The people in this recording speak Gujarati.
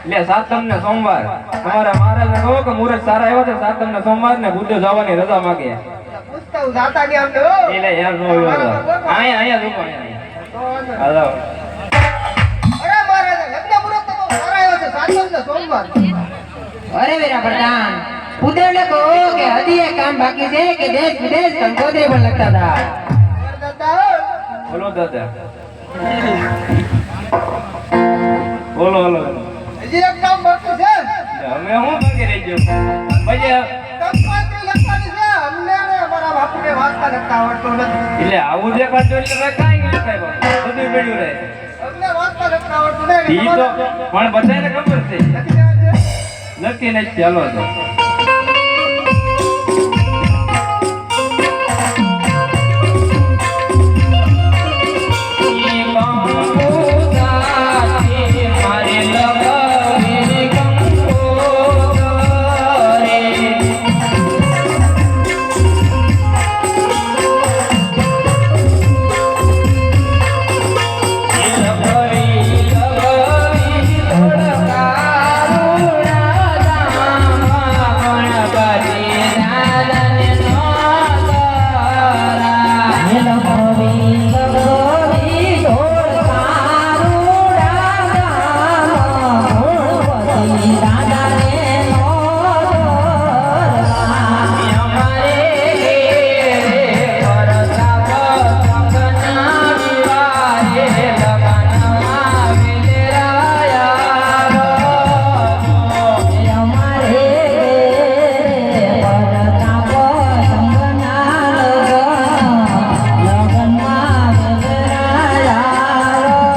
લે સાતમ ને સોમવાર તમારા મહારાજ કહો કે મુહૂર્ત સારા આવ્યા છે સાતમ ને સોમવાર ને બુદ્ધ જવાની રજા માંગે પુસ્તક જાતા કે અમને એટલે યાર નો અહીંયા રૂકો હાલો અરે મહારાજ લગ્ન મુહૂર્ત તો સારા આવ્યા છે સાતમ ને સોમવાર અરે વીરા પ્રધાન પુત્રને કહો કે હજી એક કામ બાકી છે કે દેશ વિદેશ કંકોત્રી પણ લખતા હતા દાદા બોલો દાદા બોલો બોલો હજી એક કામ બાકી છે અમે હું બાકી રહી ગયો પછી કંકોત્રી લખવાની છે અમને ને અમારા બાપુને વાંચતા લખતા આવડતું નથી એટલે આવું જે કરજો એટલે કાઈ નહીં થાય બધું પડ્યું રહે અમને વાંચતા લખતા આવડતું ઈ તો પણ બધાને ખબર છે નથી નક્કી નથી ચાલો તો